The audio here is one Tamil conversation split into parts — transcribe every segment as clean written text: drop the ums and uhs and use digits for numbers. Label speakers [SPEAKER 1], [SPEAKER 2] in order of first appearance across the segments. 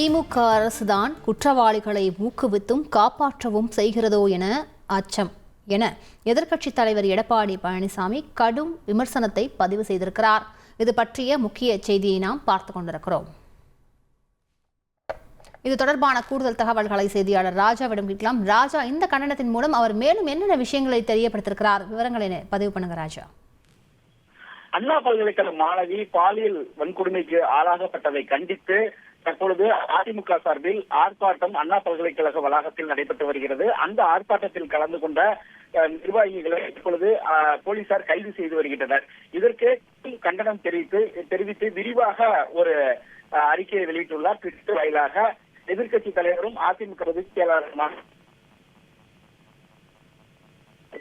[SPEAKER 1] திமுக அரசுதான் குற்றவாளிகளை ஊக்குவித்தும் காப்பாற்றவும் செய்கிறதோ என அச்சம் என எதிர்க்கட்சித் தலைவர் எடப்பாடி பழனிசாமி கடும் விமர்சனத்தை பதிவு செய்திருக்கிறார். இது பற்றிய முக்கிய செய்தியை நாம் பார்த்துக் கொண்டிருக்கிறோம். இது தொடர்பான கூடுதல் தகவல்களை செய்தியாளர் ராஜாவிடம் கேட்கலாம். ராஜா, இந்த கண்டனத்தின் மூலம் அவர் மேலும் என்னென்ன விஷயங்களை தெரியப்படுத்திருக்கிறார்? விவரங்களை பதிவு பண்ணுங்க ராஜா.
[SPEAKER 2] அண்ணா பல்கலைக்கழக மாணவி பாலியல் வன்கொடுமைக்கு ஆளாகப்பட்டதை கண்டித்து தற்பொழுது அதிமுக சார்பில் ஆர்ப்பாட்டம் அண்ணா பல்கலைக்கழக வளாகத்தில் நடைபெற்று வருகிறது. அந்த ஆர்ப்பாட்டத்தில் கலந்து கொண்ட நிர்வாகிகளை இப்பொழுது போலீசார் கைது செய்து வருகின்றனர். இதற்கு கண்டனம் தெரிவித்து விரிவாக ஒரு அறிக்கையை வெளியிட்டுள்ளார். ட்விட்டர் வாயிலாக எதிர்க்கட்சி தலைவரும் அதிமுக பொதுச் செயலாளருமான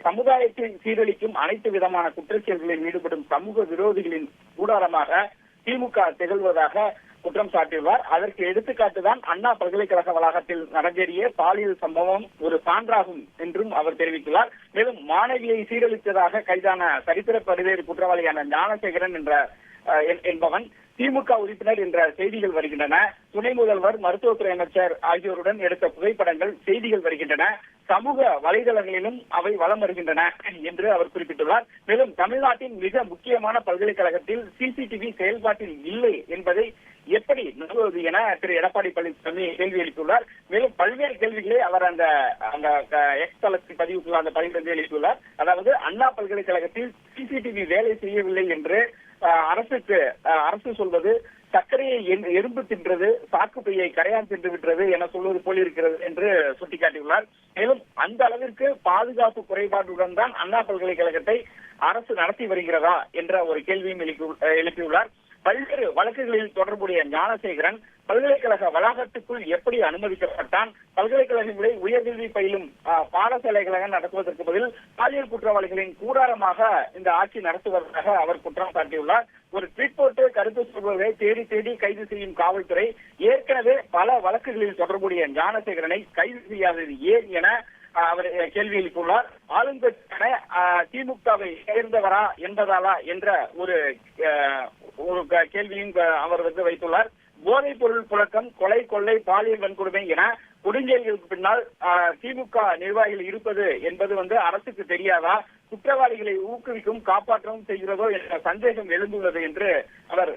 [SPEAKER 2] சமுதாயத்தை சீரழிக்கும் அனைத்து விதமான குற்றச்செயல்களில் ஈடுபடும் சமூக விரோதிகளின் கூடாரமாக திமுக திகழ்வதாக குற்றம் சாட்டியுள்ளார். அதற்கு எடுத்துக்காட்டுதான் அண்ணா பல்கலைக்கழக வளாகத்தில் நடந்தேறிய பாலியல் சம்பவம் ஒரு சான்றாகும் என்றும் அவர் தெரிவித்துள்ளார். மேலும் மாணவியை சீரழித்ததாக கைதான சரித்திர பல்வேறு குற்றவாளியான ஞானசேகரன் என்பவன் திமுக உறுப்பினர் என்ற செய்திகள் வருகின்றன. துணை முதல்வர், மருத்துவத்துறை அமைச்சர் ஆகியோருடன் எடுத்த புகைப்படங்கள் செய்திகள் வருகின்றன. சமூக வலைதளங்களிலும் அவை வலம் வருகின்றன என்று அவர் குறிப்பிட்டுள்ளார். மேலும் தமிழ்நாட்டின் மிக முக்கியமான பல்கலைக்கழகத்தில் சிசிடிவி செயல்பாட்டில் இல்லை என்பதை எப்படி நம்புவது என திரு எடப்பாடி பழனிசாமி கேள்வி எழுப்பியுள்ளார். மேலும் பல்வேறு கேள்விகளை அவர் அந்த எக்ஸ் தளத்தில் பதிவுக்குள்ள அந்த பதிவு எழுப்பியுள்ளார். அதாவது அண்ணா பல்கலைக்கழகத்தில் சிசிடிவி வேலை செய்யவில்லை என்று அரசு சொல்வது சர்க்கரையை எறும்பு தின்றது, சாக்கு பையை கரையான் தின்று விட்டது என சொல்வது போல் இருக்கிறது என்று சுட்டிக்காட்டியுள்ளார். மேலும் அந்த அளவிற்கு பாதுகாப்பு குறைபாட்டுடன் தான் அண்ணா பல்கலைக்கழகத்தை அரசு நடத்தி வருகிறதா என்ற ஒரு கேள்வியும் எழுப்பியுள்ளார். பல்வேறு வழக்குகளில் தொடர்புடைய ஞானசேகரன் பல்கலைக்கழக வளாகத்துக்குள் எப்படி அனுமதிக்கப்பட்டான், பல்கலைக்கழகங்களை உயர்கல்வி பயிலும் பாடசாலைகளாக நடத்துவதற்கு பதில் பாலியல் குற்றவாளிகளின் கூடாரமாக இந்த ஆட்சி நடத்துவதாக அவர் குற்றம் சாட்டியுள்ளார். ஒரு ட்வீட் போட்டு கருத்து சொல்வதை தேடி கைது செய்யும் காவல்துறை ஏற்கனவே பல வழக்குகளில் தொடர்புடைய ஞானசேகரனை கைது செய்யாதது ஏன் என அவர் கேள்வி எழுப்பியுள்ளார். ஆளுங்கட்சியான திமுகவை சேர்ந்தவரா என்பதாலா என்ற ஒரு கேள்வியும் அவர் வைத்துள்ளார். போதைப் பொருள் புழக்கம், கொலை, கொள்ளை, பாலியல் வன்கொடுமை என கொடுஞ்செயல்களுக்கு பின்னால் திமுக நிர்வாகிகள் இருப்பது என்பது அரசுக்கு தெரியாதா? குற்றவாளிகளை ஊக்குவிக்கும் காப்பாற்றவும் செய்கிறதோ என்ற சந்தேகம் எழுந்துள்ளது என்று அவர்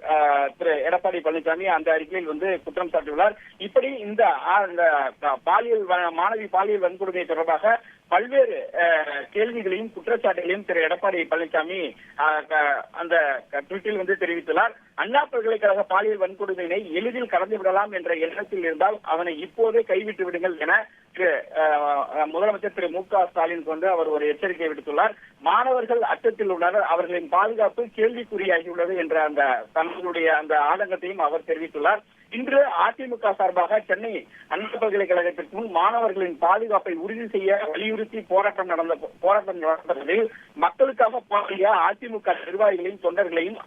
[SPEAKER 2] திரு எடப்பாடி பழனிசாமி அந்த அறிக்கையில் குற்றம் சாட்டியுள்ளார். இப்படி இந்த மாணவி பாலியல் வன்கொடுமை தொடர்பாக பல்வேறு கேள்விகளையும் குற்றச்சாட்டுகளையும் திரு எடப்பாடி பழனிசாமி அந்த ட்வீட்டில் தெரிவித்துள்ளார். அண்ணா பல்கலைக்கழக பாலியல் வன்கொடுமையினை எளிதில் கடந்து விடலாம் என்ற எண்ணத்தில் இருந்தால் அவனை இப்போதே கைவிட்டு விடுங்கள் என முதலமைச்சர் திரு மு.க. ஸ்டாலின் கொண்டு அவர் ஒரு எச்சரிக்கை விடுத்துள்ளார். மாணவர்கள் அச்சத்தில் உள்ளனர், அவர்களின் பாதுகாப்பு கேள்விக்குறியாகியுள்ளது என்ற தன்னுடைய அந்த ஆதங்கத்தையும் அவர் தெரிவித்துள்ளார். இன்று அதிமுக சார்பாக சென்னை அண்ணா பல்கலைக்கழகத்திற்கு முன் மாணவர்களின் பாதுகாப்பை உறுதி செய்ய வலியுறுத்தி போராட்டம் நடந்ததில் மக்களுக்காக போராடிய அதிமுக நிர்வாகிகளையும் தொண்டர்களையும்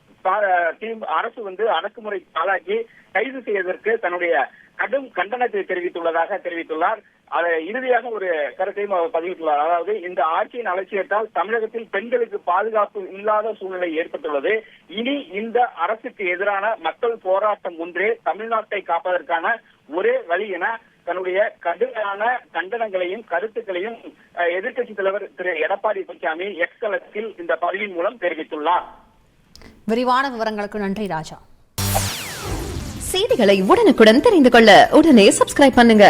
[SPEAKER 2] அரசு அடக்குமுறை ஆளாக்கி கைது செய்வதற்கு தன்னுடைய கடும் கண்டனத்தை தெரிவித்துள்ளார். இறுதியாக ஒரு கருத்தையும் அவர் பதிவிட்டுள்ளார். அதாவது இந்த ஆட்சியின் அலட்சியத்தால் தமிழகத்தில் பெண்களுக்கு பாதுகாப்பு இல்லாத சூழ்நிலை ஏற்பட்டுள்ளது. இனி இந்த அரசுக்கு எதிரான மக்கள் போராட்டம் ஒன்றே தமிழ்நாட்டை காப்பதற்கான ஒரே வழி என தன்னுடைய கடுமையான கண்டனங்களையும் கருத்துக்களையும் எதிர்க்கட்சித் தலைவர் திரு எடப்பாடி பழனிசாமி எக்ஸ் தளத்தில் இந்த பதிவின் மூலம் தெரிவித்துள்ளார்.
[SPEAKER 1] விரிவான விவரங்களுக்கு நன்றி ராஜா.
[SPEAKER 3] செய்திகளை உடனுக்குடன் தெரிந்து கொள்ள உடனே சப்ஸ்கிரைப் பண்ணுங்க.